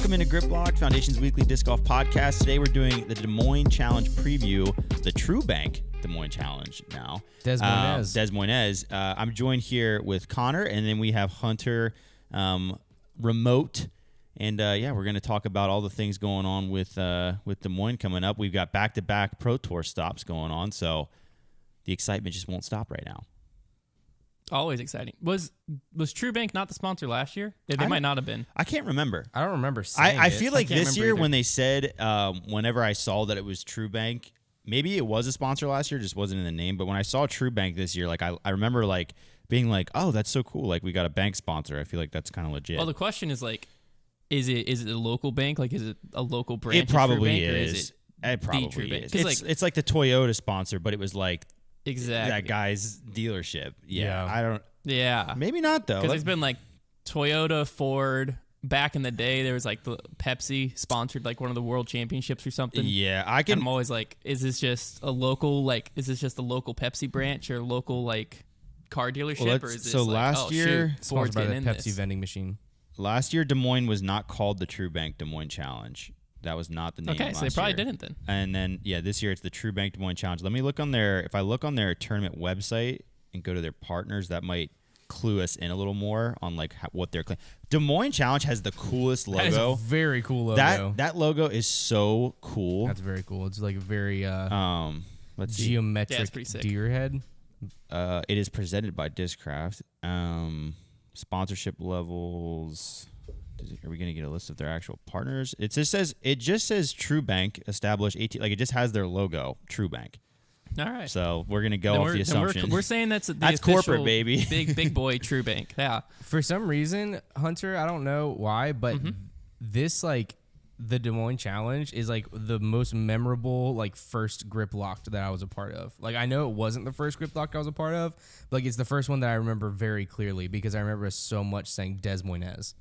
Welcome into Grip Locked, Foundation's weekly disc golf podcast. Today we're doing the Des Moines Challenge preview, the True Bank Des Moines Challenge now. Des Moines. I'm joined here with Konner, and then we have Hunter remote. And we're going to talk about all the things going on with Des Moines coming up. We've got back-to-back Pro Tour stops going on, so the excitement just won't stop right now. Always exciting. Was True Bank not the sponsor last year? They might not have been. I can't remember. I don't remember saying I feel like this year either. when they said, whenever I saw that it was True Bank, maybe it was a sponsor last year, just wasn't in the name. But when I saw True Bank this year, like I remember like being like, oh, that's so cool. Like we got a bank sponsor. I feel like that's kind of legit. Well, the question is like, is it a local bank? Like, is it a local branch? It probably of True Bank, is. Or is it probably True Bank? is. It's like the Toyota sponsor, but it was like exactly that guy's dealership. Yeah. I don't. Yeah. Maybe not though. Because it's been like Toyota, Ford. Back in the day, there was like the Pepsi sponsored like one of the world championships or something. Yeah, I'm always like, is this just a local Pepsi branch or local like car dealership, or is this last year Ford's sponsored by the getting in Pepsi this? vending machine. Last year, Des Moines was not called the True Bank Des Moines Challenge. That was not the name. Okay, so they probably didn't then. And then this year it's the True Bank Des Moines Challenge. Let me look on their. If I look on their tournament website and go to their partners, that might clue us in a little more on like what they're claiming. Des Moines Challenge has the coolest logo. That is a very cool logo. That logo is so cool. That's very cool. It's like a very let's see. geometric deer head. It is presented by Discraft. Sponsorship levels. Are we going to get a list of their actual partners? It just says True Bank established 18. Like it just has their logo, True Bank. All right. So we're going to go off the assumption. We're saying that's corporate, baby. big boy True Bank. Yeah. For some reason, Hunter, I don't know why, but this like the Des Moines Challenge is like the most memorable like first grip locked that I was a part of. Like I know it wasn't the first grip locked I was a part of, but like it's the first one that I remember very clearly because I remember so much saying Des Moines.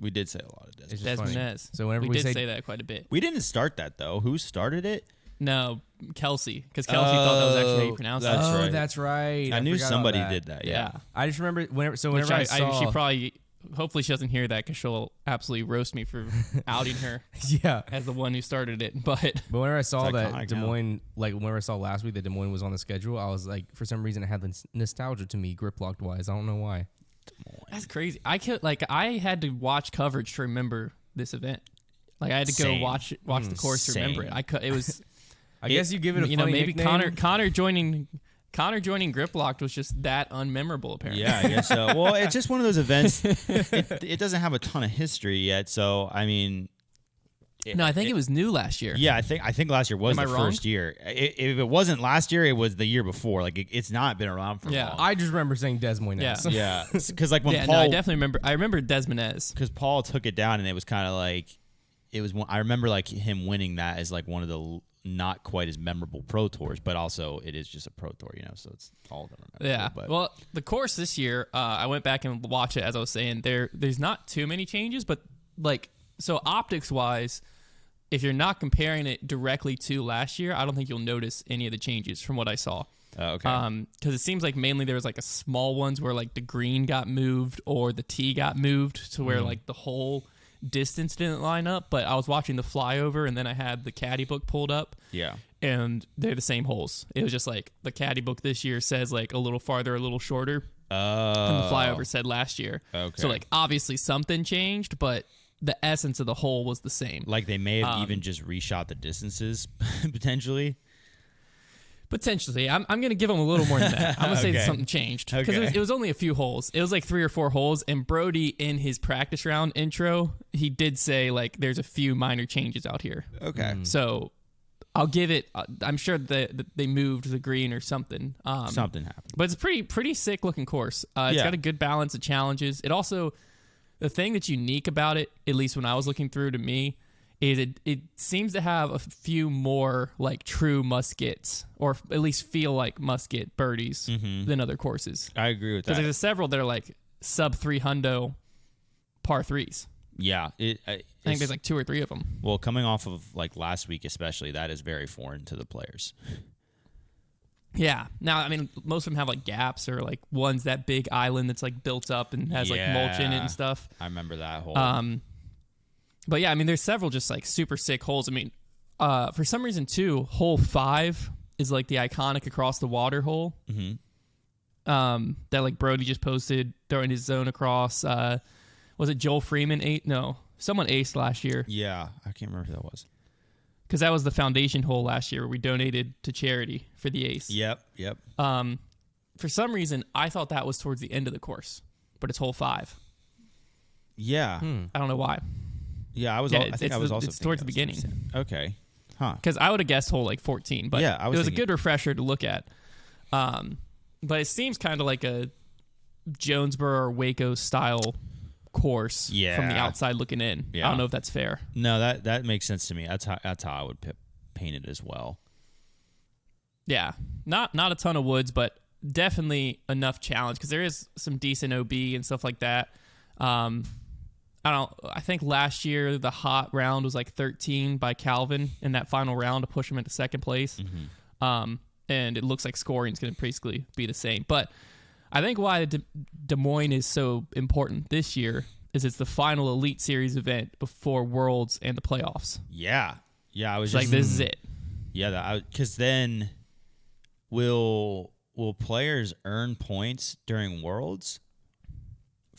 We did say a lot of Des. Des Moines. So whenever we did say that quite a bit. We didn't start that though. Who started it? No, Kelsey, because Kelsey thought that was actually how you pronounce that's it. right. That's right. I knew forgot somebody about that. did that. Yeah. I just remember whenever I saw. she probably, hopefully she doesn't hear that because she'll absolutely roast me for outing her Yeah. as the one who started it. But whenever I saw that iconic Des now. Moines, like whenever I saw last week that Des Moines was on the schedule, I was like, for some reason, it had the nostalgia to me, grip locked wise. I don't know why. that's crazy. I had to watch coverage to remember this event. Like I had to go watch the course to remember it. It was. I guess you give it a funny maybe nickname. Konner joining Grip Locked was just that unmemorable apparently. Yeah, I guess so. Well, it's just one of those events. It doesn't have a ton of history yet, so I mean. No, I think it was new last year. Yeah, I think last year was Am the I wrong? first year. If it wasn't last year, it was the year before. Like it's not been around for long. I just remember saying Des Moines. Yeah. Yeah, because like when Yeah, Paul, no, I definitely remember. I remember Desmonez. because Paul took it down, and it was kind of like it was. I remember like him winning that as like one of the not quite as memorable pro tours, but also it is just a pro tour, so it's all gonna remember. Yeah. But Well, the course this year, I went back and watched it as I was saying. There's not too many changes, but like so optics wise, if you're not comparing it directly to last year, I don't think you'll notice any of the changes from what I saw. okay. Because it seems like mainly there was like a small ones where like the green got moved or the tee got moved to where like the whole distance didn't line up. But I was watching the flyover and then I had the caddy book pulled up. Yeah. And they're the same holes. It was just like the caddy book this year says like a little farther, a little shorter. And the flyover said last year. Okay. So like obviously something changed, but the essence of the hole was the same. Like they may have even just reshot the distances potentially. Potentially. I'm going to give them a little more than that. I'm going to say that something changed. Because Okay. it was only a few holes. It was like 3 or 4 holes. And Brody, in his practice round intro, he did say, like, there's a few minor changes out here. Okay. So I'll give it, I'm sure that they moved the green or something. Something happened. But it's a pretty sick looking course. It's Yeah. got a good balance of challenges. It also, the thing that's unique about it, at least when I was looking through to me, is it seems to have a few more like true muskets, or at least feel like musket birdies than other courses. I agree with that. Because there's several that are like sub 300 par threes. Yeah. I think there's like 2 or 3 of them. Well, coming off of like last week especially, that is very foreign to the players. Yeah. Now, I mean, most of them have like gaps or like one's that big island that's like built up and has like mulch in it and stuff. I remember that whole. But yeah, I mean, there's several just like super sick holes. I mean, for some reason too, hole 5 is like the iconic across the water hole. Mm-hmm. That like Brody just posted throwing his zone across. Was it Joel Freeman someone aced last year. Yeah, I can't remember who that was. Because that was the foundation hole last year where we donated to charity for the ace. Yep. For some reason, I thought that was towards the end of the course, but it's hole 5. Yeah. I don't know why. Yeah, I think I was also it's towards the beginning. Okay. Huh. Because I would have guessed hole like 14, but yeah, it was a good refresher to look at. But it seems kind of like a Jonesboro or Waco style course from the outside looking in. Yeah. I don't know if that's fair. No, that makes sense to me. That's how I would paint it as well. Yeah, not a ton of woods, but definitely enough challenge because there is some decent OB and stuff like that. I think last year the hot round was like 13 by Calvin in that final round to push him into second place. Mm-hmm. And it looks like scoring is going to basically be the same. But I think why Des Moines is so important this year is it's the final Elite Series event before Worlds and the playoffs. Yeah. I was just like, this is it. Yeah, because then will players earn points during Worlds?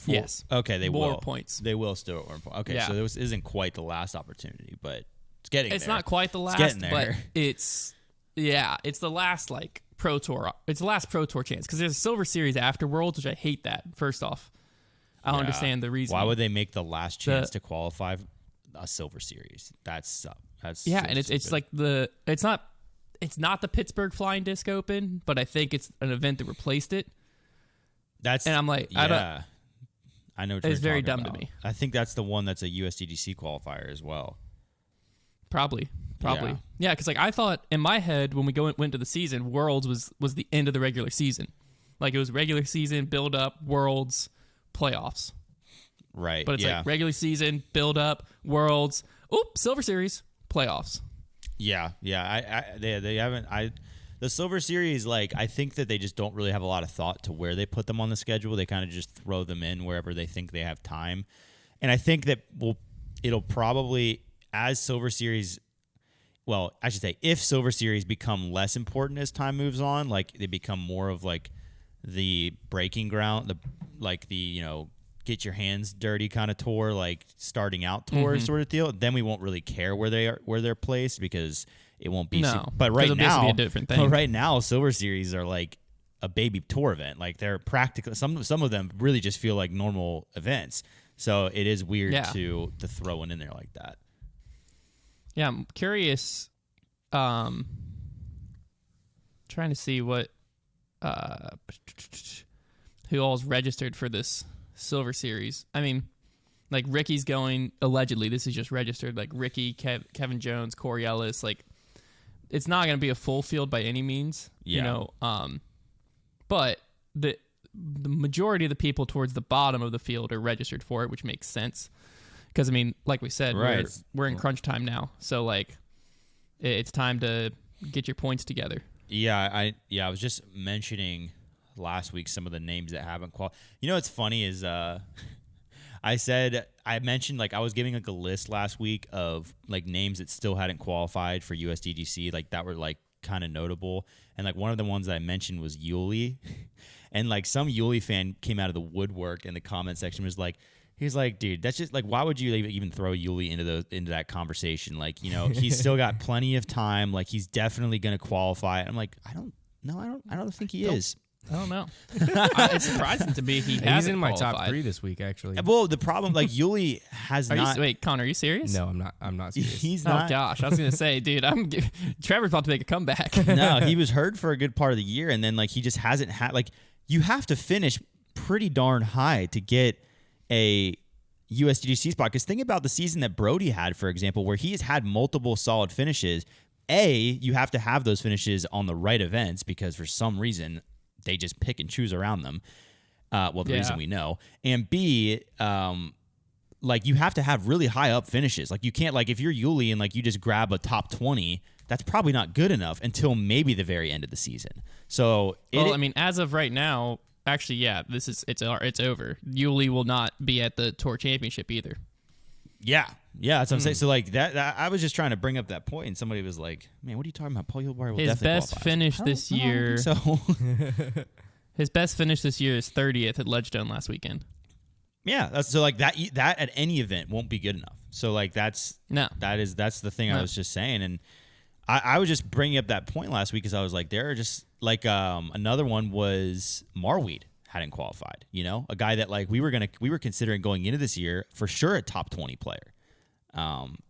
Yes. Okay, they will. More points. They will still earn points. Okay, Yeah. so this isn't quite the last opportunity, but it's getting there. It's not quite the last, getting there. but it's the last like Pro Tour. It's the last Pro Tour chance because there's a Silver Series after Worlds, which I hate that. First off, I don't understand the reason. Why would they make the last chance to qualify a Silver Series? That's and so it's like it's not the Pittsburgh Flying Disc Open, but I think it's an event that replaced it. And I'm like, yeah, I know. It's very dumb to me. I think that's the one that's a USDGC qualifier as well. Probably. Yeah, because like I thought in my head when we went to the season, Worlds was the end of the regular season. Like it was regular season, build up, Worlds, playoffs. Right. But it's like regular season, build up, Worlds, Silver Series, playoffs. Yeah. They haven't. The Silver Series, like I think that they just don't really have a lot of thought to where they put them on the schedule. They kind of just throw them in wherever they think they have time, and I think that it'll probably as Silver Series. Well, I should say if Silver Series become less important as time moves on, like they become more of like the breaking ground, the get your hands dirty kind of tour, like starting out tour sort of deal. Then we won't really care where they're placed because it won't be. But right now, a different thing. Right now, Silver Series are like a baby tour event. Like they're practically some of them really just feel like normal events. So it is weird to throw one in there like that. Yeah, I'm curious. Trying to see what who all's registered for this Silver Series. I mean, like Ricky's going allegedly. This is just registered. Like Ricky, Kevin Jones, Corey Ellis. Like it's not going to be a full field by any means. Yeah. But the majority of the people towards the bottom of the field are registered for it, which makes sense. Because, I mean, like we said, right. we're in crunch time now. So, like, it's time to get your points together. Yeah, I was just mentioning last week some of the names that haven't qualified. You know what's funny is I mentioned, like, I was giving, like, a list last week of, like, names that still hadn't qualified for USDGC, like, that were, like, kind of notable. And, like, one of the ones that I mentioned was Yuli. And, like, some Yuli fan came out of the woodwork in the comment section was like, he's like, dude, that's just like, why would you even throw Yuli into that conversation? Like, he's still got plenty of time. Like, he's definitely going to qualify. And I'm like, I don't think he is. I don't know. It's surprising to me he's in my qualified. top 3 this week, actually. Well, the problem, like, Yuli has not. Wait, Konner, are you serious? No, I'm not. I'm not serious. He's not. Oh gosh, I was gonna say, dude, Trevor's about to make a comeback. No, he was hurt for a good part of the year, and then like he just hasn't had. Like, you have to finish pretty darn high to get a USDGC spot. Because think about the season that Brody had, for example, where he has had multiple solid finishes. You have to have those finishes on the right events because for some reason they just pick and choose around them. The reason we know. And B, like you have to have really high up finishes. Like you can't, like if you're Yuli and like you just grab a top 20, that's probably not good enough until maybe the very end of the season. So, I mean, as of right now, actually, yeah, it's over. Yuli will not be at the Tour Championship either. Yeah, that's what I'm saying. So like that I was just trying to bring up that point, and somebody was like, "Man, what are you talking about? Paul Yulbari will His definitely best qualify." finish this year. So His best finish this year is 30th at Ledgestone last weekend. yeah, that's so like that at any event won't be good enough. So like that's the thing I was just saying, and I was just bringing up that point last week because I was like, there are just like another one was Marweed hadn't qualified. You know, a guy that like we were considering going into this year for sure a top 20 player.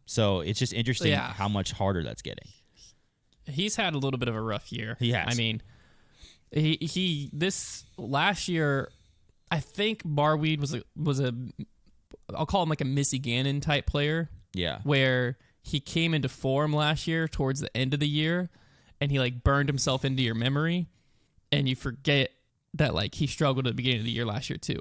So it's just interesting how much harder that's getting. He's had a little bit of a rough year. He has. I mean, he this last year, I think Marweed was a I'll call him like a Missy Gannon type player. Yeah. Where he came into form last year towards the end of the year, and he like burned himself into your memory, and you forget that like he struggled at the beginning of the year last year too.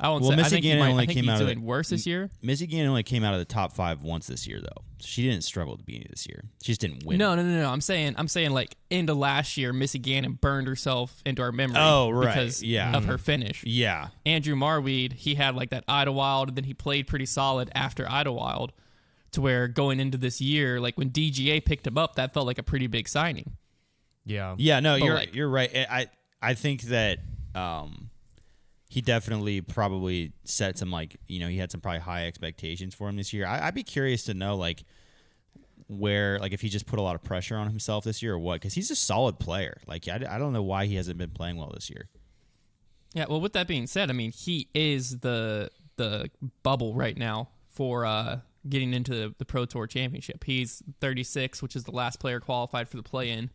I won't say. I think he's doing worse this year. Missy Gannon only came out of the top 5 once this year, though. She didn't struggle at the beginning of this year. She just didn't win. No. I'm saying like into last year, Missy Gannon burned herself into our memory. Oh, right. Because of her finish. Yeah. Andrew Marweed, he had like that Idlewild, and then he played pretty solid after Idlewild, to where going into this year, like when DGA picked him up, that felt like a pretty big signing. Yeah. Yeah. No, But you're right. I think that. He definitely probably set some he had some probably high expectations for him this year. I'd be curious to know where if he just put a lot of pressure on himself this year or what, because he's a solid player. Like I don't know why he hasn't been playing well this year. Yeah, well, with that being said, I mean he is the bubble right now for getting into the Pro Tour Championship. He's 36, which is the last player qualified for the play-in,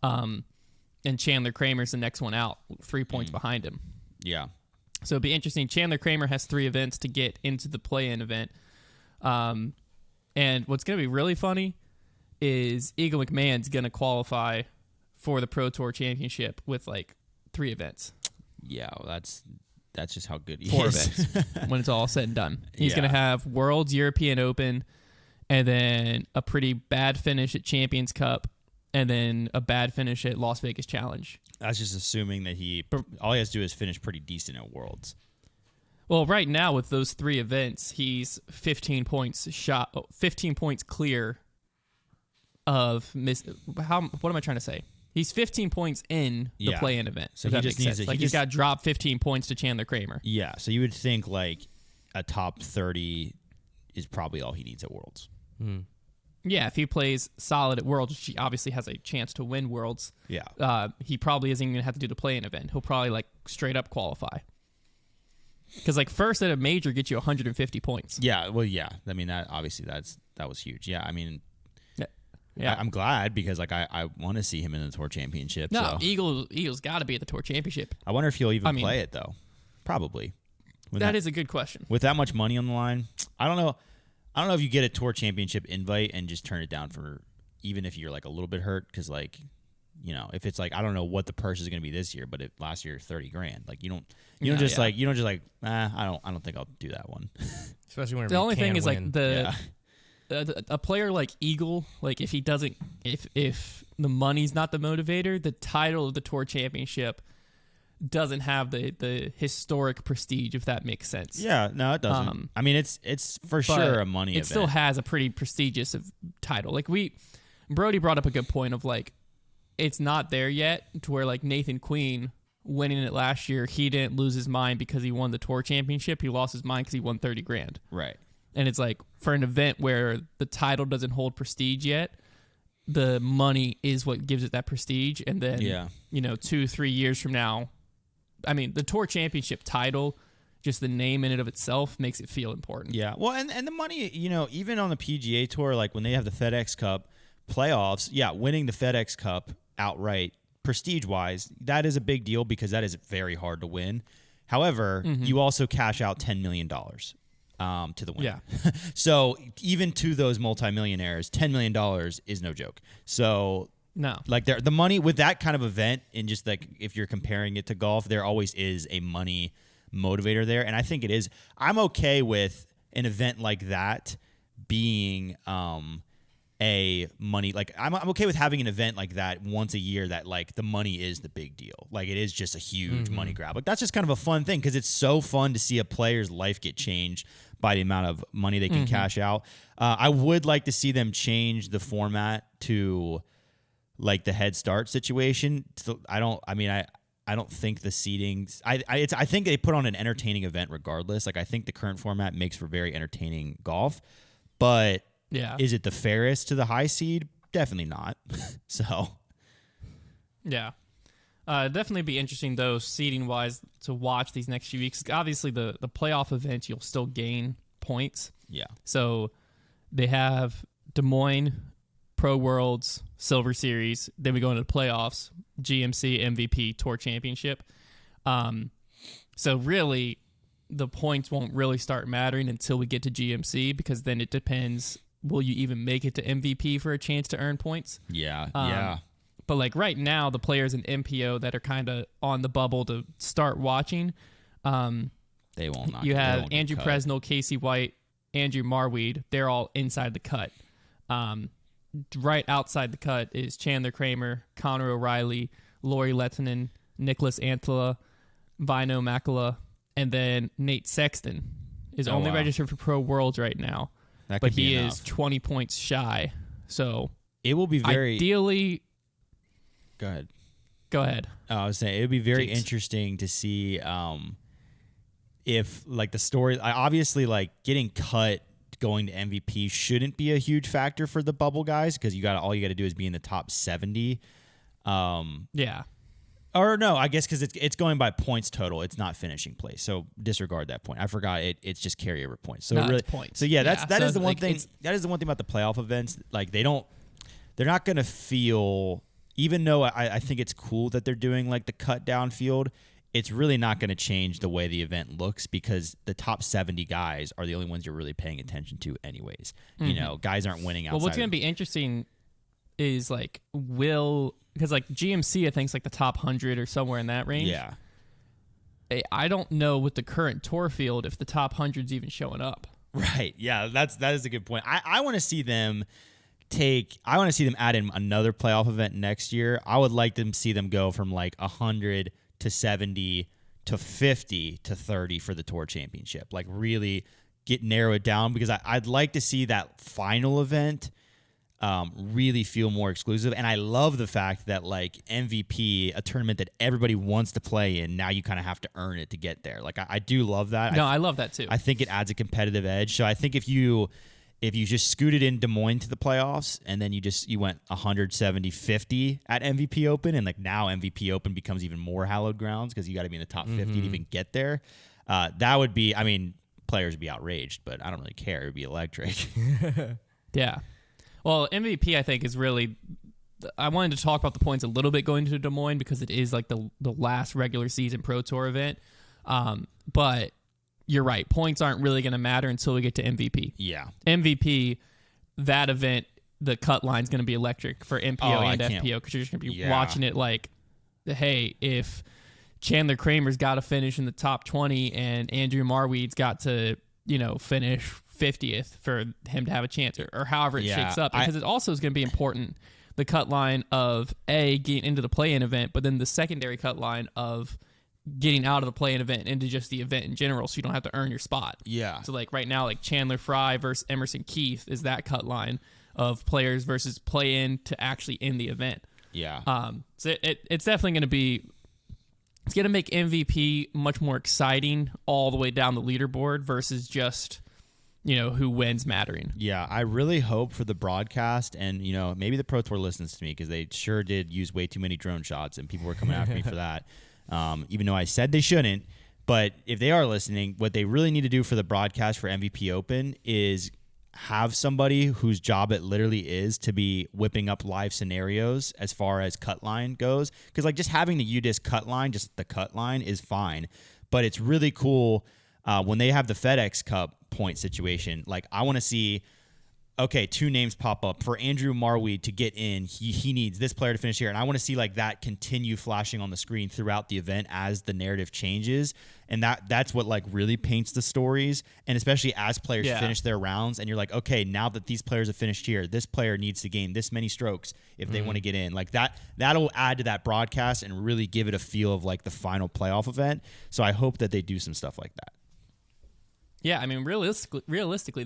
and Chandler Kramer's the next one out, 3 points behind him. Yeah. So it'd be interesting. Chandler Kramer has 3 events to get into the play-in event. And what's going to be really funny is Eagle McMahon's going to qualify for the Pro Tour Championship with 3 events. Yeah, well, that's just how good he 4 is. events when it's all said and done. He's going to have Worlds, European Open, and then a pretty bad finish at Champions Cup, and then a bad finish at Las Vegas Challenge. That's just assuming that all he has to do is finish pretty decent at Worlds. Well, right now with those 3 events, he's 15 points clear of what am I trying to say? He's 15 points in the play-in event. So that makes sense. He's got to drop 15 points to Chandler Kramer. Yeah, so you would think a top 30 is probably all he needs at Worlds. Mm. Yeah, if he plays solid at Worlds, which he obviously has a chance to win Worlds, he probably isn't even going to have to do the play-in event. He'll probably straight up qualify. Because first at a major gets you 150 points. Yeah, well, yeah. I mean, that obviously that was huge. Yeah, I mean, yeah. I'm glad because I want to see him in the Tour Championship. No, so. Eagles got to be at the Tour Championship. I wonder if he'll even play it though. Probably. That is a good question. With that much money on the line, I don't know. I don't know if you get a Tour Championship invite and just turn it down for even if you're a little bit hurt because if it's I don't know what the purse is going to be this year, but last year $30,000. You don't just I don't think I'll do that one. Especially when the only thing is win. a player like Eagle, if he doesn't, if the money's not the motivator, the title of the Tour Championship doesn't have the historic prestige, if that makes sense. Yeah, no, it doesn't. I mean, it's for sure a money event. It still has a pretty prestigious title. Brody brought up a good point of it's not there yet to where Nathan Queen winning it last year, he didn't lose his mind because he won the Tour Championship. He lost his mind because he won $30,000. Right. And it's for an event where the title doesn't hold prestige yet, the money is what gives it that prestige. And then, 2-3 years from now, I mean, the Tour Championship title, just the name in it of itself makes it feel important. Yeah. Well, and the money, even on the PGA Tour, when they have the FedEx Cup playoffs, winning the FedEx Cup outright, prestige-wise, that is a big deal because that is very hard to win. However, you also cash out $10 million to the winner. Yeah. So even to those multimillionaires, $10 million is no joke. So no, the money with that kind of event, and just if you're comparing it to golf, there always is a money motivator there, and I think it is. I'm okay with an event like that being a money I'm okay with having an event like that once a year that the money is the big deal. It is just a huge money grab. That's just kind of a fun thing because it's so fun to see a player's life get changed by the amount of money they can cash out. I would like to see them change the format to like the head start situation. So I don't think the seedings. I think they put on an entertaining event regardless. Like I think the current format makes for very entertaining golf, but is it the fairest to the high seed? Definitely not. So yeah. Definitely be interesting, though, seeding-wise, to watch these next few weeks. Obviously, the playoff events, you'll still gain points. Yeah. So they have Des Moines, Pro Worlds, Silver Series. Then we go into the playoffs, GMC, MVP, Tour Championship. So really, the points won't really start mattering until we get to GMC, because then it depends, will you even make it to MVP for a chance to earn points? Yeah. But like right now, the players in MPO that are kind of on the bubble to start watching, they won't. You have Andrew Presnell, Casey White, Andrew Marweed. They're all inside the cut. Right outside the cut is Chandler Kramer, Connor O'Reilly, Lori Lettinen, Nicholas Antela, Vino Makala, and then Nate Sexton is only registered for Pro Worlds right now, but he is 20 points shy. So it will be very ideally. Go ahead. I was saying it would be very interesting to see if like the story. Obviously, like getting cut going to MVP shouldn't be a huge factor for the bubble guys, because all you got to do is be in the top 70. Yeah. Or no, I guess because it's going by points total. It's not finishing place. So disregard that point. I forgot it. It's just carryover points. So really, points. So yeah, that is the one thing. That is the one thing about the playoff events. Like they're not going to feel. Even though I think it's cool that they're doing like the cut down field, it's really not going to change the way the event looks, because the top 70 guys are the only ones you're really paying attention to anyways. You know, guys aren't winning outside. Well, what's going to be interesting is like because like GMC, I think is like the top 100 or somewhere in that range. Yeah. I don't know with the current tour field if the top 100's even showing up. Right. Yeah, that is a good point. I want to see them add in another playoff event next year. I would like them to see them go from like 100 to 70 to 50 to 30 for the Tour Championship. Like really narrow it down, because I'd like to see that final event really feel more exclusive. And I love the fact that like MVP, a tournament that everybody wants to play in, now you kind of have to earn it to get there. Like I do love that. No, I love that too. I think it adds a competitive edge. So I think if you just scooted in Des Moines to the playoffs, and then you went 170-50 at MVP Open, and like now MVP Open becomes even more hallowed grounds because you got to be in the top 50 to even get there. That would be, I mean, players would be outraged, but I don't really care. It would be electric. Yeah. Well, MVP, I think, is really. I wanted to talk about the points a little bit going to Des Moines, because it is like the last regular season Pro Tour event. But you're right. Points aren't really going to matter until we get to MVP. Yeah. MVP, that event, the cut line's going to be electric for MPO and FPO, because you're just going to be watching it like, hey, if Chandler Kramer's got to finish in the top 20 and Andrew Marweed's got to, finish 50th for him to have a chance, or however it shakes up, because it also is going to be important, the cut line of getting into the play-in event, but then the secondary cut line of getting out of the play-in event into just the event in general, so you don't have to earn your spot. Yeah. So like right now, like Chandler Fry versus Emerson Keith is that cut line of players versus play-in to actually in the event. Yeah. So it's definitely going to be. It's going to make MVP much more exciting all the way down the leaderboard versus just, who wins mattering. Yeah, I really hope for the broadcast, and, maybe the Pro Tour listens to me, because they sure did use way too many drone shots, and people were coming after me for that, even though I said they shouldn't. But if they are listening, what they really need to do for the broadcast for MVP Open is have somebody whose job it literally is to be whipping up live scenarios as far as cut line goes. Because like just having the UDisc cut line, just the cut line is fine. But it's really cool when they have the FedEx Cup point situation. Like I want to see, okay, two names pop up. For Andrew Marweed to get in, he needs this player to finish here. And I want to see like that continue flashing on the screen throughout the event as the narrative changes. And that's what like really paints the stories. And especially as players finish their rounds and you're like, okay, now that these players have finished here, this player needs to gain this many strokes if they want to get in. Like that'll add to that broadcast and really give it a feel of like the final playoff event. So I hope that they do some stuff like that. Yeah, I mean, realistically,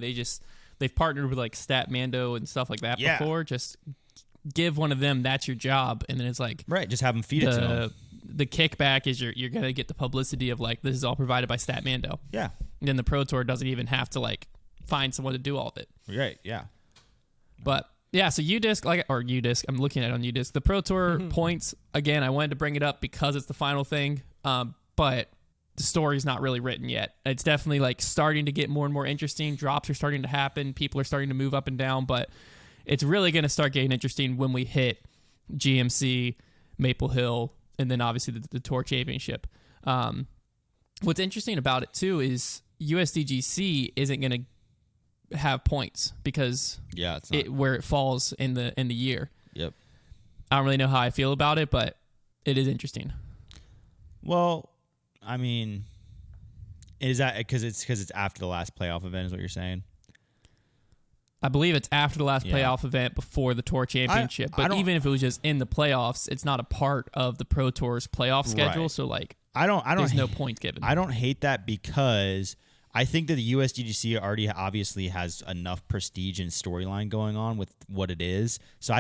they've partnered with like Statmando and stuff like that before. Just give one of them, that's your job, and then it's like right, just have them feed it to them. The kickback is you're gonna get the publicity of like this is all provided by Statmando. Yeah, and then the Pro Tour doesn't even have to like find someone to do all of it. Right. Yeah. But yeah, so UDisc, I'm looking at it on UDisc. The Pro Tour points, again, I wanted to bring it up because it's the final thing, but the story's not really written yet. It's definitely like starting to get more and more interesting. Drops are starting to happen. People are starting to move up and down, but it's really going to start getting interesting when we hit GMC, Maple Hill, and then obviously the Tour Championship. What's interesting about it too is USDGC isn't going to have points because it's not. Where it falls in the year. Yep. I don't really know how I feel about it, but it is interesting. Well, I mean, is that because it's after the last playoff event? Is what you're saying? I believe it's after the last playoff event before the Tour Championship. But even if it was just in the playoffs, it's not a part of the Pro Tour's playoff schedule. Right. So like, there's no point given. I don't hate that because I think that the USDGC already obviously has enough prestige and storyline going on with what it is. So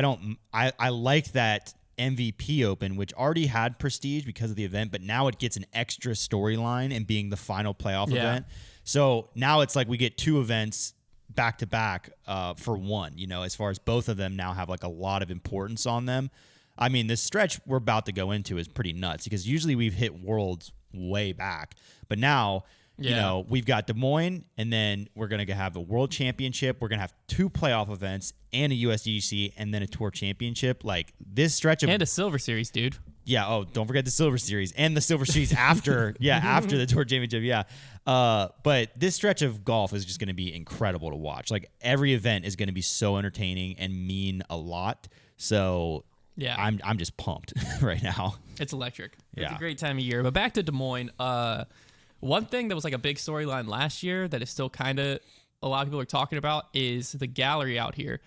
I like that MVP Open, which already had prestige because of the event, but now it gets an extra storyline and being the final playoff event. So now it's like we get two events back to back for one, as far as both of them now have like a lot of importance on them. I mean, this stretch we're about to go into is pretty nuts because usually we've hit worlds way back, but now we've got Des Moines, and then we're going to have a world championship. We're going to have two playoff events and a USDGC and then a tour championship. Like this stretch of... And a Silver Series, dude. Yeah. Oh, don't forget the Silver Series and the Silver Series after, after the tour championship. Yeah. But this stretch of golf is just going to be incredible to watch. Like every event is going to be so entertaining and mean a lot. So yeah, I'm just pumped right now. It's electric. Yeah. It's a great time of year. But back to Des Moines, one thing that was like a big storyline last year that is still kind of a lot of people are talking about is the gallery out here.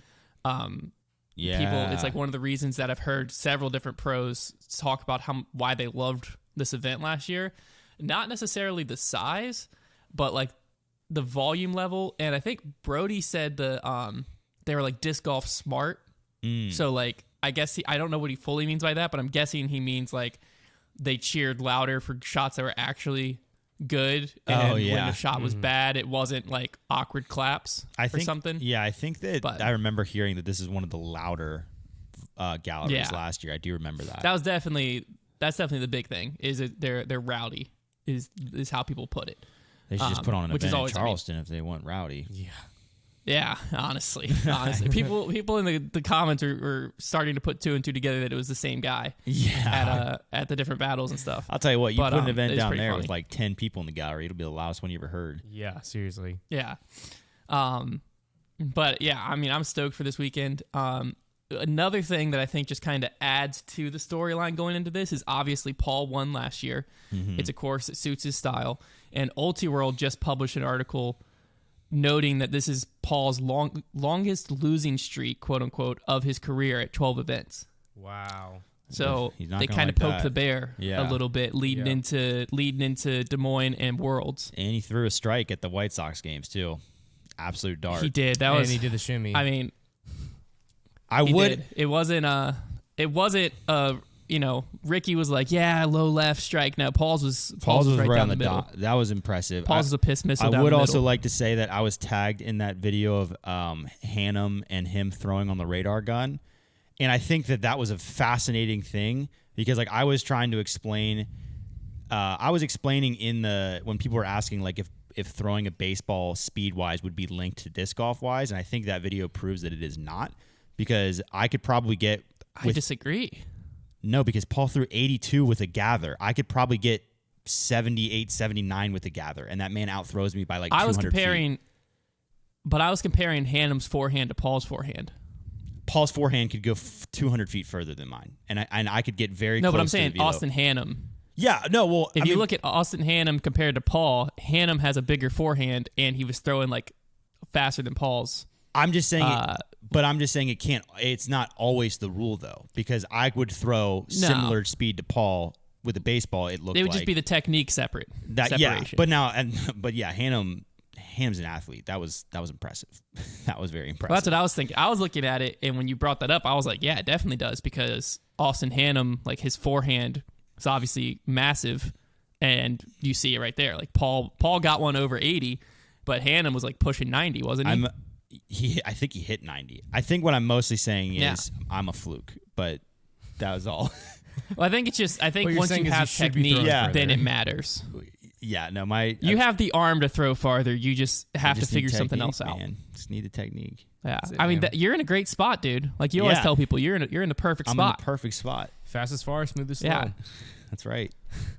It's like one of the reasons that I've heard several different pros talk about why they loved this event last year. Not necessarily the size, but like the volume level. And I think Brody said they were like disc golf smart. So like I guess I don't know what he fully means by that, but I'm guessing he means like they cheered louder for shots that were actually good, and when the shot was bad, it wasn't like awkward claps or something. Yeah, I think that I remember hearing that this is one of the louder galleries last year. I do remember that. That's definitely the big thing. Is it they're rowdy? Is how people put it. They should just put on an event in Charleston if they want rowdy. Yeah, honestly, people in the comments are starting to put two and two together that it was the same guy. Yeah, at the different battles and stuff. I'll tell you what, put an event down there with like 10 people in the gallery, it'll be the loudest one you ever heard. Yeah, seriously. Yeah, but yeah, I mean, I'm stoked for this weekend. Another thing that I think just kind of adds to the storyline going into this is obviously Paul won last year. Mm-hmm. It's a course that suits his style, and UltiWorld just published an article noting that this is Paul's longest losing streak, quote unquote, of his career at 12 events. Wow. So they kind of poked the bear a little bit leading into Des Moines and Worlds. And he threw a strike at the White Sox games too. Absolute dart. He did. And he did the shimmy. I mean, It wasn't Ricky was like, low left strike. No, Paul's was right down the middle. That was impressive. Paul's was a piss missile. I would also like to say that I was tagged in that video of Hannum and him throwing on the radar gun, and I think that was a fascinating thing because like I was trying to explain, when people were asking like if throwing a baseball speed wise would be linked to disc golf wise, and I think that video proves that it is not because I could probably get. I disagree. No, because Paul threw 82 with a gather. I could probably get 78, 79 with a gather, and that man outthrows me by like 200 feet. But I was comparing Hannum's forehand to Paul's forehand. Paul's forehand could go 200 feet further than mine, and I could get very close. No, but I'm saying Austin Hannum. Yeah, no, well... If you look at Austin Hannum compared to Paul, Hannum has a bigger forehand, and he was throwing like faster than Paul's. I'm just saying... But I'm just saying it's not always the rule, though, because I would throw similar speed to Paul with a baseball. It would just be the technique separation. Yeah, but Hannum Ham's an athlete. That was impressive. That was very impressive. Well, that's what I was thinking. I was looking at it, and when you brought that up, I was like, yeah, it definitely does, because Austin Hannum, like, his forehand is obviously massive, and you see it right there. Like, Paul got one over 80, but Hannum was like pushing 90, wasn't he? I think he hit 90. I think what I'm mostly saying is I'm a fluke, but that was all. Well, I think it's just, What you're once saying you is have should be technique, throwing then further. it matters. Yeah, no, You have the arm to throw farther. You just have to just figure need something technique, else out. Man. Just need the technique. Yeah, That's it, I mean, man. you're in a great spot, dude. Like you always Yeah. tell people, you're in the perfect I'm spot. in the perfect spot. Fastest far, smoothest slow. Yeah. That's right.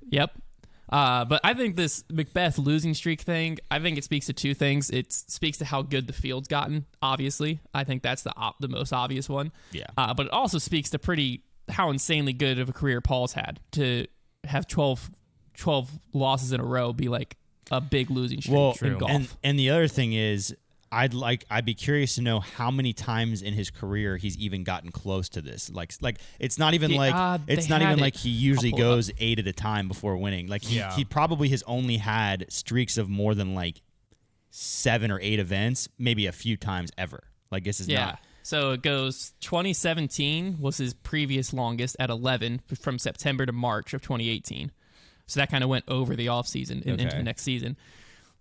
Yep. But I think this Macbeth losing streak thing, I think it speaks to two things. It speaks to how good the field's gotten, obviously. I think that's the most obvious one. Yeah. But it also speaks to how insanely good of a career Paul's had to have 12 losses in a row be like a big losing streak in golf. And the other thing is, I'd be curious to know how many times in his career he's even gotten close to this. Like it's not even like he usually goes 8 at a time before winning. Like he probably has only had streaks of more than like 7 or 8 events, maybe a few times ever. Like this is not. So it goes 2017 was his previous longest at 11 from September to March of 2018. So that kind of went over the offseason and into the next season.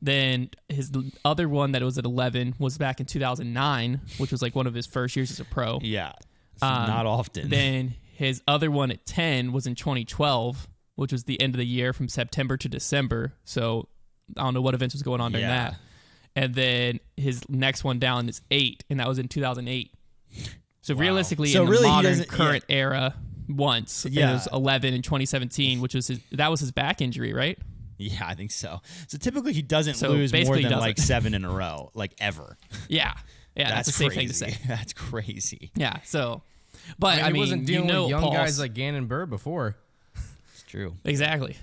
Then his other one that was at 11 was back in 2009, which was like one of his first years as a pro. Yeah. Not often. Then his other one at 10 was in 2012, which was the end of the year from September to December. So I don't know what events was going on during that. And then his next one down is 8, and that was in 2008. So realistically, in the modern current era, once it was 11 in 2017, which was that was his back injury, right? Yeah, I think so. So typically he doesn't lose more than like 7 in a row, like ever. Yeah, that's a safe thing to say. That's crazy. Yeah. So, but I mean, he wasn't dealing with young Paul's guys like Gannon Burr before. It's true. Exactly.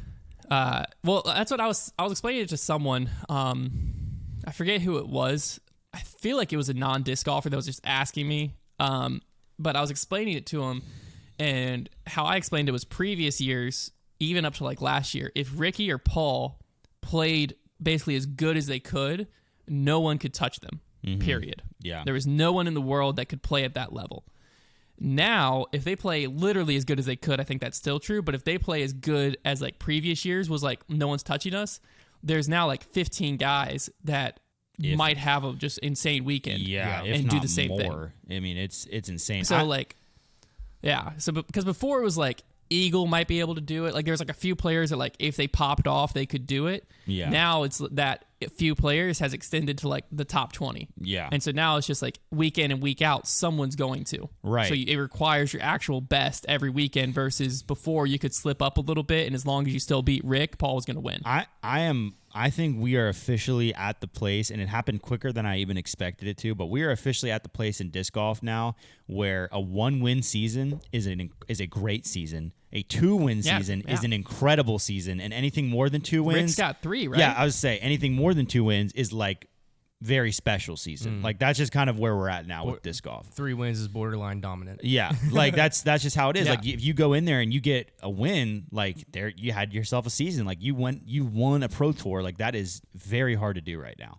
Well, that's what I was explaining it to someone. I forget who it was. I feel like it was a non-disc golfer that was just asking me. But I was explaining it to him, and how I explained it was previous years, even up to like last year, if Ricky or Paul played basically as good as they could, no one could touch them, period. Yeah. There was no one in the world that could play at that level. Now, if they play literally as good as they could, I think that's still true. But if they play as good as like previous years was like no one's touching us, there's now like 15 guys that might have a just insane weekend and do the same thing. I mean, it's insane. So because before it was like Eagle might be able to do it. Like there's like a few players that like if they popped off, they could do it. Yeah. Now it's that few players has extended to like the top 20. Yeah. And so now it's just like week in and week out, someone's going to. Right. So it requires your actual best every weekend versus before you could slip up a little bit, and as long as you still beat Rick, Paul was going to win. I think we are officially at the place, and it happened quicker than I even expected it to, but we are officially at the place in disc golf now where a 1-win season is a great season. A 2-win season is an incredible season, and anything more than 2 wins. Rick's got 3, right? Yeah, I was saying anything more than 2 wins is like very special season. Like that's just kind of where we're at now with disc golf. 3 wins is borderline dominant. Yeah, like that's just how it is. Like if you go in there and you get a win, like there you had yourself a season. Like you won a pro tour. Like that is very hard to do right now.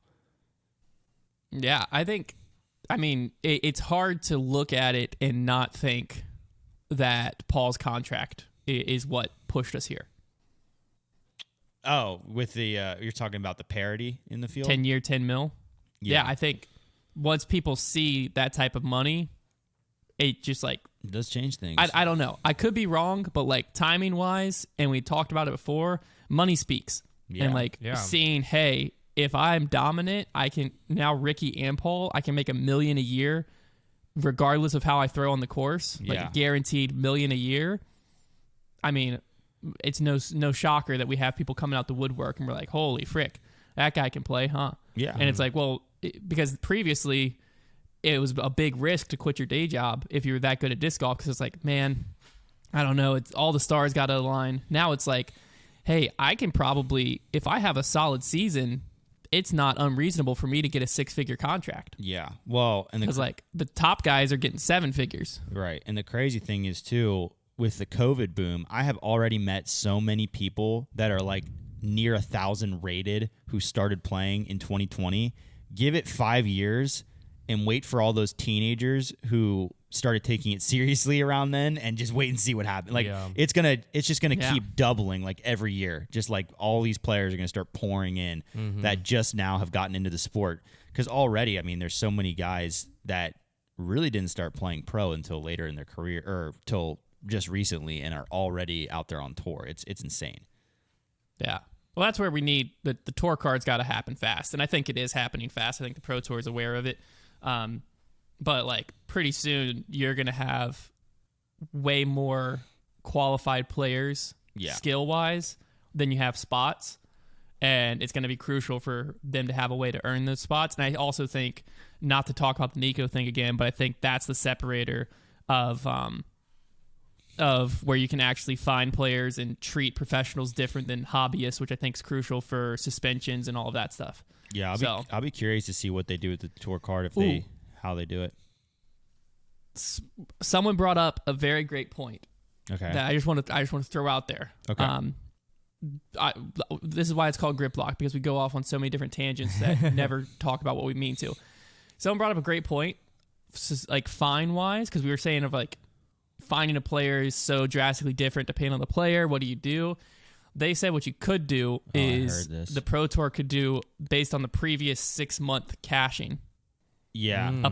Yeah, I mean, it's hard to look at it and not think that Paul's contract is what pushed us here. Oh, with the you're talking about the parity in the field? 10-year, 10 mil. Yeah, I think once people see that type of money, it just like it does change things. I don't know. I could be wrong, but like timing wise, and we talked about it before, money speaks. Yeah. And like seeing, hey, if I'm dominant, I can now Ricky and Paul, I can make $1 million a year, regardless of how I throw on the course. Like a guaranteed $1 million a year. I mean, it's no shocker that we have people coming out the woodwork and we're like, holy frick, that guy can play, huh? Yeah. And it's like, well, because previously it was a big risk to quit your day job if you were that good at disc golf, because it's like, man, I don't know, it's all the stars got to align. Now it's like, hey, I can probably, if I have a solid season, it's not unreasonable for me to get a 6-figure contract. Yeah. Well, and because like the top guys are getting 7 figures. Right. And the crazy thing is too, with the COVID boom, I have already met so many people that are like near 1,000 rated who started playing in 2020. Give it 5 years and wait for all those teenagers who started taking it seriously around then, and just wait and see what happens. Like it's just gonna keep doubling like every year. Just like all these players are gonna start pouring in that just now have gotten into the sport. Because already, I mean, there's so many guys that really didn't start playing pro until later in their career, or till just recently, and are already out there on tour. It's insane. Yeah. Well, that's where we need the tour card's got to happen fast, and I think it is happening fast. I think the Pro Tour is aware of it. But like pretty soon, you're gonna have way more qualified players, skill wise, than you have spots, and it's gonna be crucial for them to have a way to earn those spots. And I also think, not to talk about the Nico thing again, but I think that's the separator of where you can actually find players and treat professionals different than hobbyists, which I think is crucial for suspensions and all of that stuff. Yeah, I'll be curious to see what they do with the tour card, how they do it. Someone brought up a very great point. Okay. That I just want to throw out there. Okay. This is why it's called grip lock, because we go off on so many different tangents that never talk about what we mean to. Someone brought up a great point, like fine wise, because we were saying of like finding a player is so drastically different depending on the player. What do you do? They said what you could do is the Pro Tour could do based on the previous 6-month cashing. Yeah. A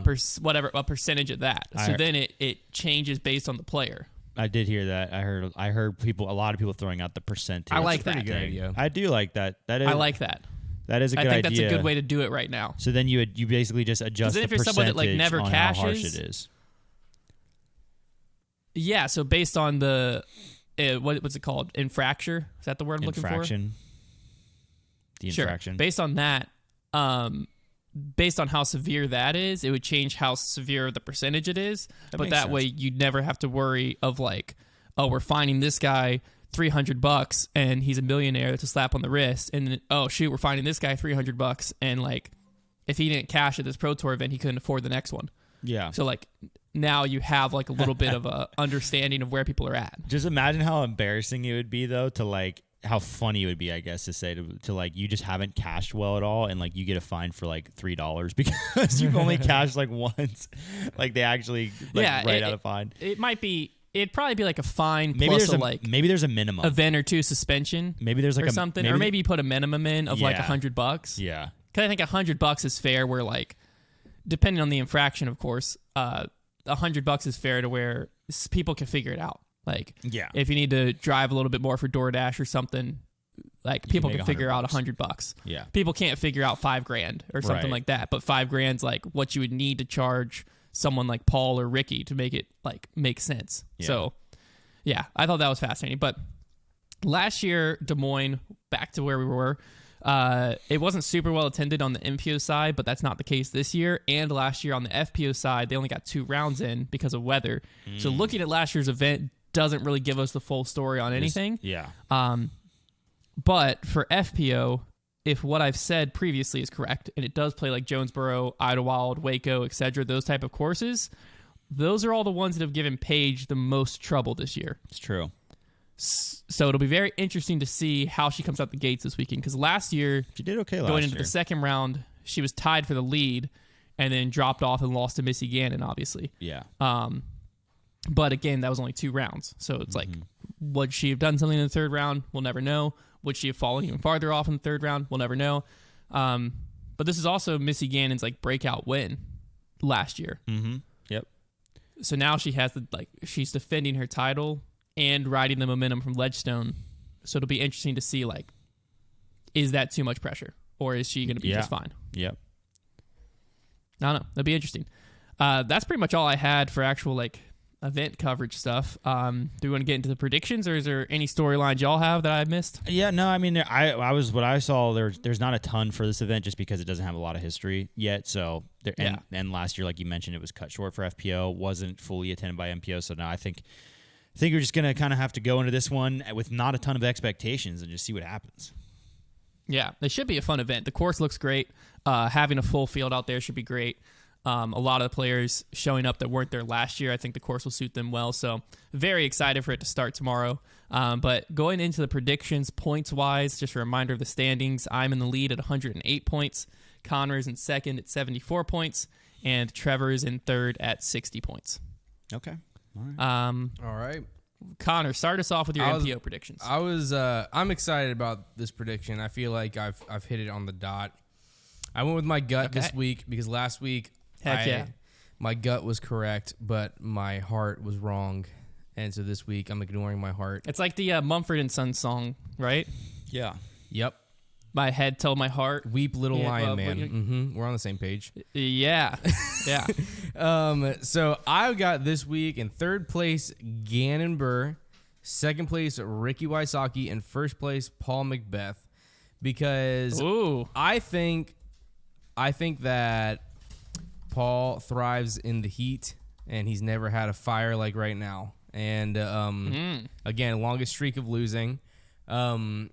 percentage of that. So then it changes based on the player. I did hear that. I heard a lot of people throwing out the percentage. I like that. Pretty good idea. I do like that. I like that. That is a good idea. I think that's a good way to do it right now. So then you basically just adjust the if you're percentage someone that like never on cashes, how harsh it is. Yeah, so based on the what's it called? Infracture? Is that the word I'm looking for? The infraction. Based on that, based on how severe that is, it would change how severe the percentage it is. But that way you'd never have to worry of like, oh, we're finding this guy $300 and he's a millionaire. That's a slap on the wrist. And then, oh shoot, we're finding this guy $300 and like if he didn't cash at this Pro Tour event, he couldn't afford the next one. Yeah. So like now you have like a little bit of a understanding of where people are at. Just imagine how embarrassing it would be though to like how funny it would be, I guess, to say to like you just haven't cashed well at all, and like you get a fine for like $3 because you've only cashed like once. Like they actually write out a fine. It'd probably be like a fine maybe plus maybe there's a minimum event or two suspension. Maybe there's like or something, or maybe you put a minimum in of like $100. Yeah, because I think $100 is fair. Where like depending on the infraction, of course, $100 is fair to where people can figure it out. Like, if you need to drive a little bit more for DoorDash or something, like people can figure out $100. Yeah, people can't figure out $5,000 or something like that. But $5,000's like what you would need to charge someone like Paul or Ricky to make it like make sense. Yeah. So, yeah, I thought that was fascinating. But last year, Des Moines, back to where we were. It wasn't super well attended on the MPO side, but that's not the case this year. And last year on the FPO side, they only got 2 rounds in because of weather. So looking at last year's event doesn't really give us the full story on anything. But for FPO, if what I've said previously is correct, and it does play like Jonesboro, Idlewild, Waco, etc., those type of courses, those are all the ones that have given Paige the most trouble this year. It's true. So it'll be very interesting to see how she comes out the gates this weekend, because last year she did okay. Going into the second round, she was tied for the lead, and then dropped off and lost to Missy Gannon, obviously. Yeah. But again, that was only 2 rounds, so it's like, would she have done something in the third round? We'll never know. Would she have fallen even farther off in the third round? We'll never know. But this is also Missy Gannon's like breakout win last year. Yep. So now she has she's defending her title and riding the momentum from Ledgestone. So it'll be interesting to see, like, is that too much pressure? Or is she going to be just fine? Yep. I don't know. That'd be interesting. That's pretty much all I had for actual, like, event coverage stuff. Do we want to get into the predictions, or is there any storylines y'all have that I missed? Yeah, no, I mean, what I saw, there's not a ton for this event just because it doesn't have a lot of history yet. So, and last year, like you mentioned, it was cut short for FPO, wasn't fully attended by MPO. So now I think we're just going to kind of have to go into this one with not a ton of expectations and just see what happens. Yeah, it should be a fun event. The course looks great. Having a full field out there should be great. A lot of the players showing up that weren't there last year. I think the course will suit them well. So very excited for it to start tomorrow. But going into the predictions points-wise, just a reminder of the standings. I'm in the lead at 108 points. Konner is in second at 74 points. And Trevor is in third at 60 points. Okay. All right. All right. Konner, start us off with your MPO predictions. I'm excited about this prediction. I feel like I've hit it on the dot. I went with my gut this week because last week my gut was correct, but my heart was wrong. And so this week I'm ignoring my heart. It's like the Mumford & Sons song, right? Yeah. Yep. My head told my heart. Weep, little lion man. We're on the same page. Yeah. Yeah. So I got this week in third place Gannon Burr, second place Ricky Wysocki, and first place Paul Macbeth, because I think that Paul thrives in the heat, and he's never had a fire like right now. And again, longest streak of losing, and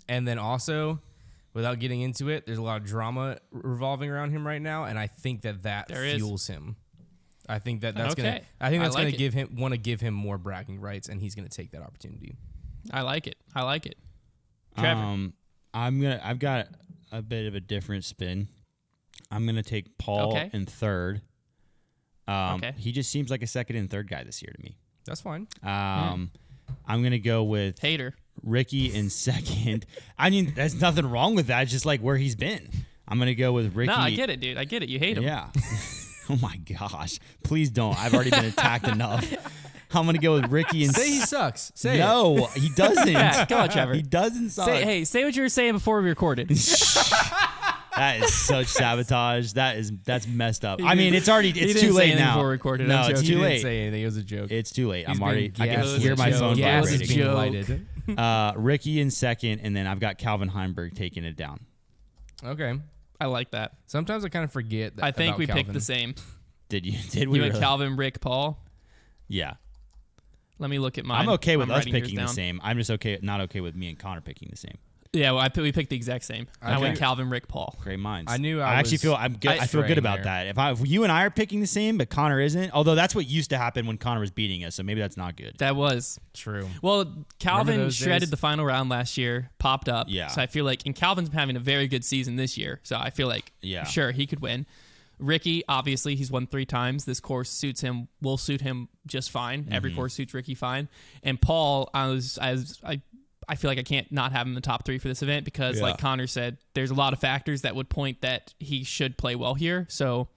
then also, without getting into it, there's a lot of drama revolving around him right now, and I think that fuels him. I think that's gonna give him more bragging rights, and he's gonna take that opportunity. I like it. Trevor, I've got a bit of a different spin. I'm gonna take Paul in third. He just seems like a second and third guy this year to me. That's fine. I'm gonna go with hater. Ricky in second. I mean, there's nothing wrong with that. It's just like where he's been. I'm going to go with Ricky. No, I get it, dude. I get it. You hate him. Yeah. Oh, my gosh. Please don't. I've already been attacked enough. I'm going to go with Ricky and... Say he sucks. Say no, it. He doesn't. Yeah, go on, Trevor. He doesn't suck. Say what you were saying before we recorded. That is such sabotage. That's messed up. I mean, it's too late now. Before we recorded. No, it's too He late. didn't say anything. It was a joke. It's too late. I can gassed. hear my phone Gas is vibrating. being lighted. Ricky in second, and then I've got Calvin Heimberg taking it down. Okay. I like that. Sometimes I kind of forget that. I think about we Calvin. picked the same. Did we? You went really? Calvin, Rick, Paul. Yeah. Let me look at mine. I'm okay with us writing yours picking the down. same. I'm just not okay with me and Konner picking the same. Yeah, well, we picked the exact same. I went Calvin, Rick, Paul. Great minds. I knew I actually was feel I feel good about there. that. If you and I are picking the same, but Konner isn't, although that's what used to happen when Konner was beating us, so maybe that's not good. That was true. Well, Calvin those shredded days? the final round last year, popped up. Yeah. So I feel like, and Calvin's been having a very good season this year. So I feel like, sure, he could win. Ricky, obviously, he's won 3 times. This course will suit him just fine. Mm-hmm. Every course suits Ricky fine. And Paul, I feel like I can't not have him in the top 3 for this event because, like Konner said, there's a lot of factors that would point that he should play well here. So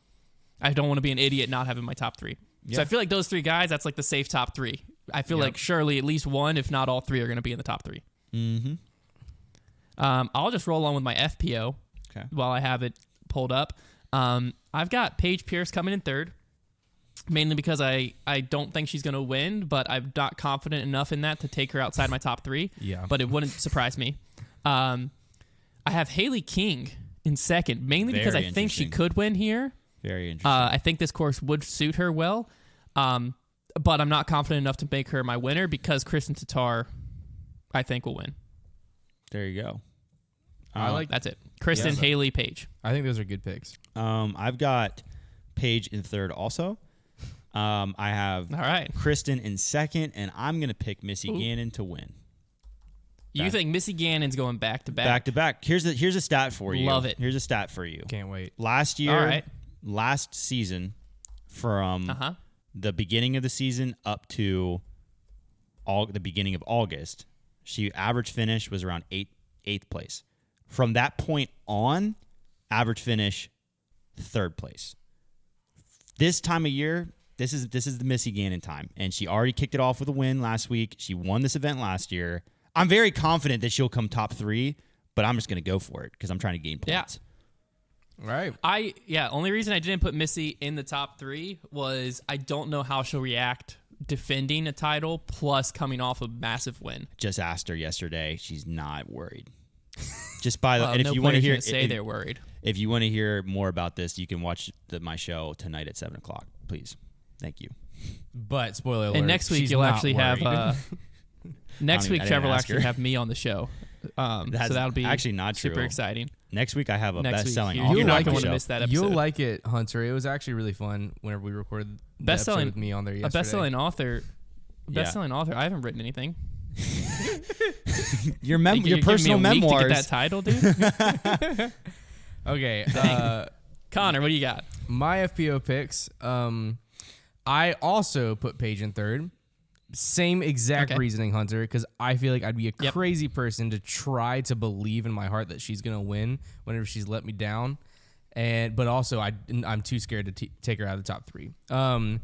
I don't want to be an idiot and not have him in my top 3. Yeah. So I feel like those 3 guys, that's like the safe top 3. I feel like surely at least one, if not all 3, are going to be in the top 3. Mm-hmm. I'll just roll on with my FPO while I have it pulled up. I've got Paige Pierce coming in third, mainly because I don't think she's going to win, but I'm not confident enough in that to take her outside my top 3. Yeah. But it wouldn't surprise me. I have Haley King in second, mainly because I think she could win here. Very interesting. I think this course would suit her well, but I'm not confident enough to make her my winner because Kristen Tatar, I think, will win. There you go. That's it. Kristen, Haley, Paige. I think those are good picks. I've got Paige in third also. I have Kristen in second, and I'm going to pick Missy Gannon to win. You think Missy Gannon's going back to back? Back to back. Here's a stat for you. Love it. Here's a stat for you. Can't wait. Last season, from the beginning of the season up to the beginning of August, she average finish was around eighth place. From that point on, average finish, third place. This time of year, this is the Missy Gannon time, and she already kicked it off with a win last week. She won this event last year. I'm very confident that she'll come top 3, but I'm just going to go for it because I'm trying to gain points. Right. Only reason I didn't put Missy in the top 3 was I don't know how she'll react defending a title plus coming off a massive win. Just asked her yesterday. She's not worried. Just by the and if you want to hear, they're worried. If you want to hear more about this, you can watch my show tonight at 7:00. Please, thank you. But spoiler alert. And next week you'll actually have. Next week Trevor will actually have me on the show. So that'll be actually not super true. exciting. next week I have a Next week. best-selling You're author. not like going it. to miss that episode. You'll like it, Hunter. It was actually really fun whenever we recorded the Best-selling- episode with me on there A yesterday. best-selling author. Yeah. Best-selling author. I haven't written anything. Your You're giving personal me a week memoirs. to get that title, dude. Okay. Connor, what do you got? My FPO picks. I also put Paige in third. Same exact Okay. reasoning, Hunter, because I feel like I'd be a Yep. crazy person to try to believe in my heart that she's gonna win whenever she's let me down, but also I'm too scared to take her out of the top three.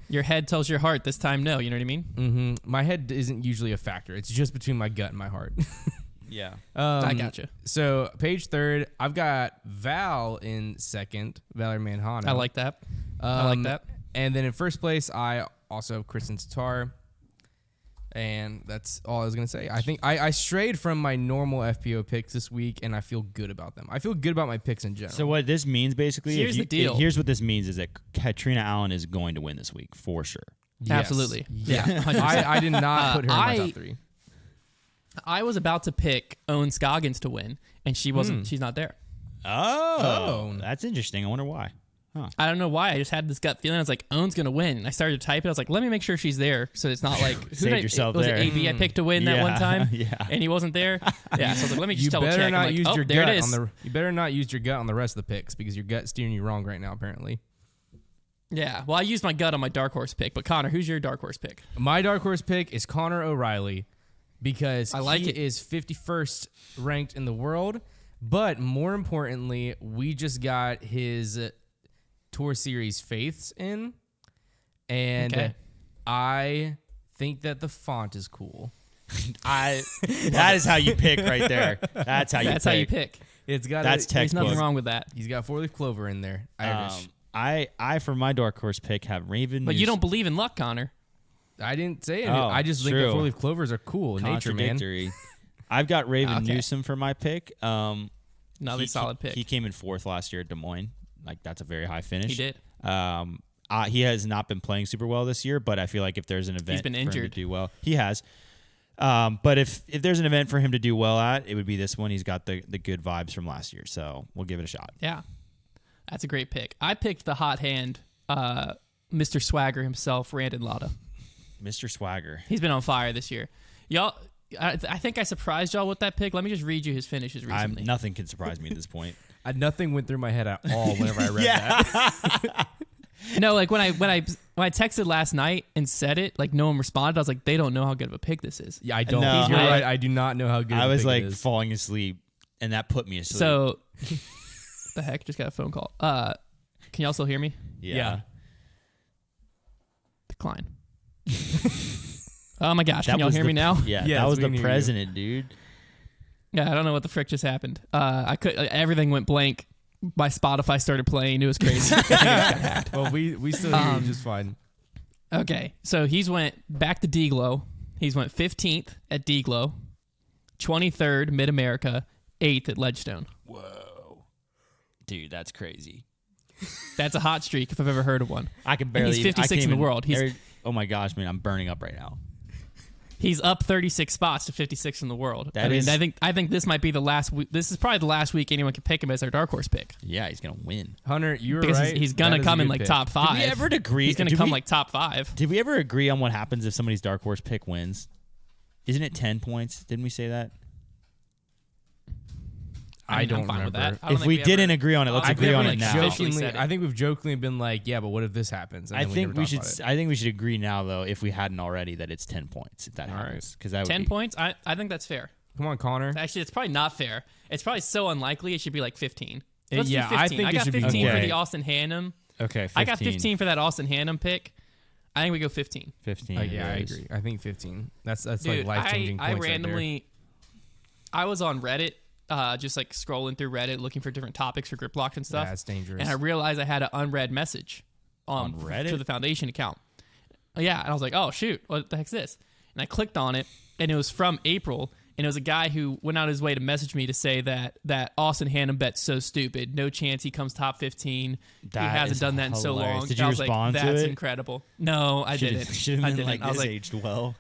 Your head tells your heart this time no. You know what I mean? My head isn't usually a factor. It's just between my gut and my heart. Yeah. I gotcha. So Paige third. I've got Val in second. Valerie Manhano. I like that. I like that. And then in first place, I also have Kristen Tatar. And that's all I was going to say. I think I strayed from my normal FPO picks this week, and I feel good about them. I feel good about my picks in general. So what this means basically, Here's the deal. Here's what this means is that Katrina Allen is going to win this week for sure. Yes. Absolutely. Yeah. Yeah. 100%. I did not put her in my I- top three. I was about to pick Owen Scoggins to win, and she wasn't. She's not there. Oh, that's interesting. I wonder why. Huh. I don't know why. I just had this gut feeling. I was like, Owen's gonna win. And I started to type it. I was like, let me make sure she's there, so it's not like Saved yourself was there. it AB I picked to win that one time, Yeah. and he wasn't there. Yeah, so I was like, let me just You double better check. not I'm like, use oh, your there gut it is. you better not use your gut on the rest of the picks because your gut's steering you wrong right now, apparently. Yeah, well, I used my gut on my dark horse pick. But Connor, who's your dark horse pick? My dark horse pick is Konner O'Reilly because I like he it. is 51st ranked in the world. But more importantly, we just got his Tour Series faiths in. And Okay. I think that the font is cool. That is how you pick right there. That's how you That's pick. how you pick. It's got That's There's nothing textbook. wrong with that. He's got 4-leaf clover in there. Irish. I for my dark horse pick have Raven. But you don't believe in luck, Connor. I didn't say it. Oh, I just think true. that 4-leaf clovers are cool in nature, man. Contradictory. I've got Raven Okay. Newsom for my pick. Another solid pick. He came in fourth last year at Des Moines. Like that's a very high finish. He did. He has not been playing super well this year, but I feel like if there's an event been for him injured. to do well, he has. But if there's an event for him to do well at, it would be this one. He's got the good vibes from last year, so we'll give it a shot. Yeah, that's a great pick. I picked the hot hand, Mr. Swagger himself, Randon Lotta. Mr. Swagger. He's been on fire this year. Y'all, I think I surprised y'all with that pick. Let me just read you his finishes recently. Nothing can surprise me at this point. Nothing went through my head at all whenever I read that. No, like when I texted last night and said it, like no one responded. I was like, they don't know how good of a pick this is. Yeah, I don't. No, You're I- right. I do not know how good. I of a was pick like it is. falling asleep, and that put me asleep. So, the heck, just got a phone call. Can y'all still hear me? yeah. Decline. Oh my gosh, can That y'all was hear the- me now? Yeah, Yes, that was we the can hear you. president, dude. Yeah, I don't know what the frick just happened. I could everything went blank. My Spotify started playing. It was crazy. I think I just got hacked. Well, we still hear you just fine. Okay, so he's went back to D-Glow. He's went 15th at D-Glow, 23rd Mid America, 8th at Ledgestone. Whoa, dude, that's crazy. That's a hot streak if I've ever heard of one. I can And barely. he's 56 in the world. Oh my gosh, man, I'm burning up right now. He's up 36 spots to 56 in the world. That is- I think this might be the last week. This is probably the last week anyone can pick him as their dark horse pick Yeah, he's gonna win. Hunter, you're because right. he's gonna That is a come in good like pick. top 5. Did we ever agree? He's gonna did come we- like top 5. Did we ever agree on what happens if somebody's dark horse pick wins? Isn't it 10 points? Didn't we say that? I I'm don't fine with remember. that. I don't If think we ever- didn't agree on it, let's I agree think on we, it like, now. officially Jokingly, said it. I think we've jokingly been like, yeah, but what if this happens? And I then think never we talk should. about it. I think we should agree now, though, if we hadn't already, that it's 10 points. If that All right. happens, because that would 10 be, points? I think that's fair. Come on, Connor. Actually, it's probably not fair. It's probably so unlikely it should be like 15. So Yeah, let's do 15. I think it got should be 15 for more. the Austin Hannum. Okay, 15. I got 15 for that Austin Hannum pick. I think we go 15. 15. Yeah, I it is. agree. I think 15. That's Dude, like life changing I points. randomly, I was on Reddit, just like scrolling through Reddit looking for different topics for grip lock and Right stuff. there. That's dangerous. And I realized I had an unread message On Reddit? to the foundation account. Yeah, and I was like, oh shoot, what the heck's this? And I clicked on it, and it was from April, and it was a guy who went out his way to message me to say that Austin Hannum bet's so stupid, no chance he comes top 15. That he hasn't is done that in so hilarious. long. Did And you I was respond like, to that's it? incredible. No, I didn't. Should I have been didn't. like I was this like, aged well.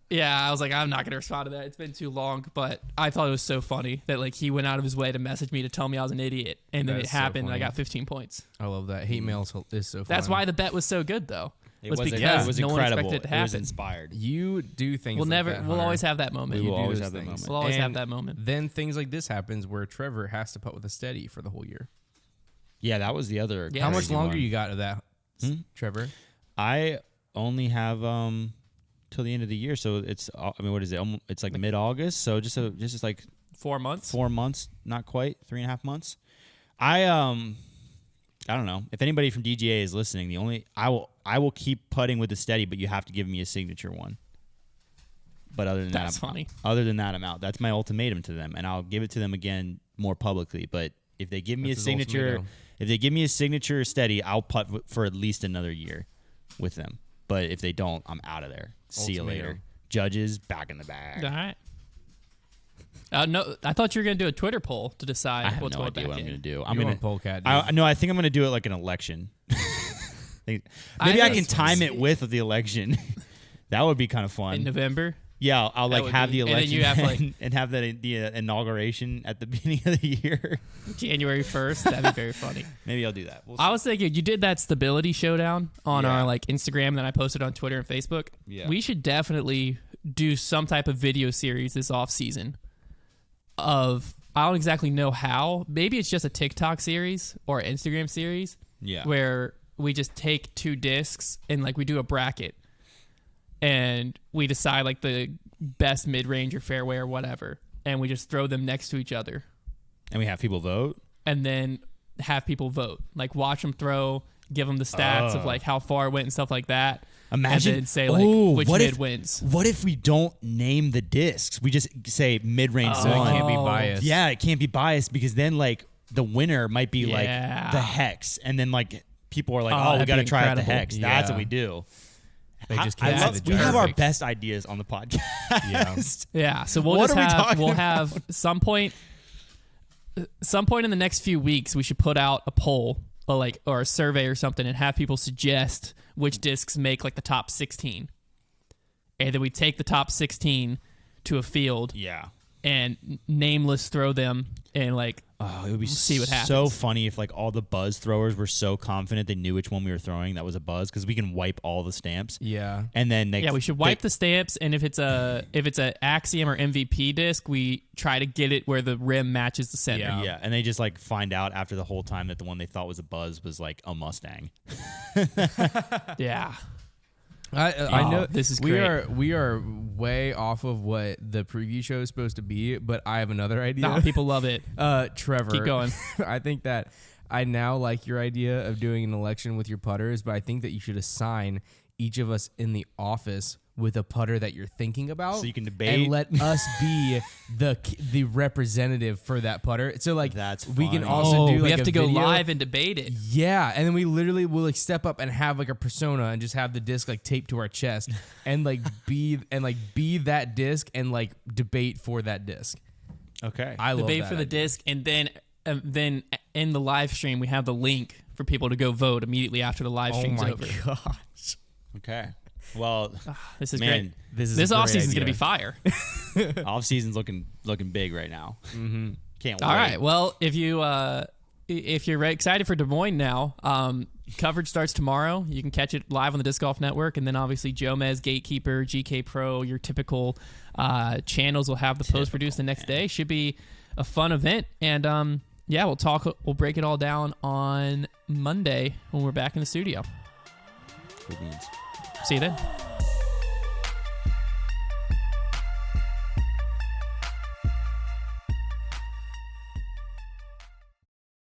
Yeah, I was like, I'm not going to respond to that. It's been too long. But I thought it was so funny that like he went out of his way to message me to tell me I was an idiot. And then That's it so happened and I funny. got 15 points. I love that. Hate mail is so fun. That's why the bet was so good, though. It was was, because it was no one incredible. expected it to It was happen. inspired. you do things We'll like never. that, We'll Hunter. always have that moment. We will do always those have that things. moment. We'll always have And that moment. Then things like this happens where Trevor has to putt with a steady for the whole year. Yeah, that was the other. Yeah. How much crazy longer one. you got of that, Trevor? I only have till the end of the year, so it's. I mean, what is it? It's like mid-August, so just like 4 months. 4 months, not quite 3.5 months. I don't know if anybody from DGA is listening. I will keep putting with the steady, but you have to give me a signature one. But other than That's that, funny. Other than that, I'm out. That's my ultimatum to them, and I'll give it to them again more publicly. But if they give me That's a his signature, ultimatum. if they give me a signature steady, I'll putt for at least another year with them. But if they don't, I'm out of there. See you Ultimatum. later. Judges back in the bag. All right. No, I thought you were going to do a Twitter poll to decide I have what's no going idea back what I'm in. going to do. You're I'm going on Polecat, dude. I think I'm going to do it like an election. Maybe I think can it's time it crazy. with the election. That would be kind of In fun. November. Yeah, I'll That like would have be- the and then election you have, like- and have the inauguration at the beginning of the year. January 1st. That'd be very funny. Maybe I'll do that. We'll see. I was thinking you did that stability showdown on Yeah. our like Instagram that I posted on Twitter and Facebook. Yeah. We should definitely do some type of video series this off season of I don't exactly know how. Maybe it's just a TikTok series or an Instagram series Yeah. where we just take 2 discs and like we do a bracket and we decide like the best mid-range or fairway or whatever and we just throw them next to each other And we have people vote. and then have people vote. Like watch them throw, give them the stats of like how far it went and stuff like that. Imagine and then say like which what mid if, wins. What if we don't name the discs? We just say mid-range So it one. can't be Oh. biased. Yeah, it can't be biased because then like the winner might be like Yeah. the hex, and then like people are like, Oh, oh, we that'd got to be try out the incredible. hex. That's Yeah. what we do. They just I can't love- say the we have our Perfect. best ideas on the podcast. Yeah. Yeah, so we'll What just are we have talking we'll about? have some point in the next few weeks we should put out a poll or a survey or something and have people suggest which discs make like the top 16. And then we take the top 16 to a field Yeah. and nameless throw them and like Oh, it would be see what so happens. funny if like all the buzz throwers were so confident they knew which one we were throwing that was a buzz because we can wipe all the stamps. Yeah. And then they, yeah, we should wipe the stamps, and if it's a Axiom or MVP disc, we try to get it where the rim matches the center. Yeah. Yeah, and they just like find out after the whole time that the one they thought was a buzz was like a Mustang. Yeah. I know this is we great. we are way off of what the preview show is supposed to be, but I have another idea. No, people love it. Trevor, Keep going. I think that I now like your idea of doing an election with your putters, but I think that you should assign each of us in the office with a putter that you're thinking about, So you can debate. and let us be the representative for that putter. So like That's we can funny. also do like we have a to go video. live and debate it. Yeah, and then we literally will like step up and have like a persona and just have the disc like taped to our chest and like be that disc and like debate for that disc. Okay. I love Debate that for the idea. disc, and then in the live stream we have the link for people to go vote immediately after the live Oh stream's my over. gosh, Okay. Well, This is man, great. this is This a great off season's idea. gonna be fire. off season's looking big right now. Mm-hmm. Can't wait. All right. Well, if you're excited for Des Moines now, coverage starts tomorrow. You can catch it live on the Disc Golf Network, and then obviously Jomez, Gatekeeper, GK Pro, your typical channels will have the post produced the next day. Should be a fun event, and yeah, we'll break it all down on Monday when we're back in the studio. Cool beans. See you then.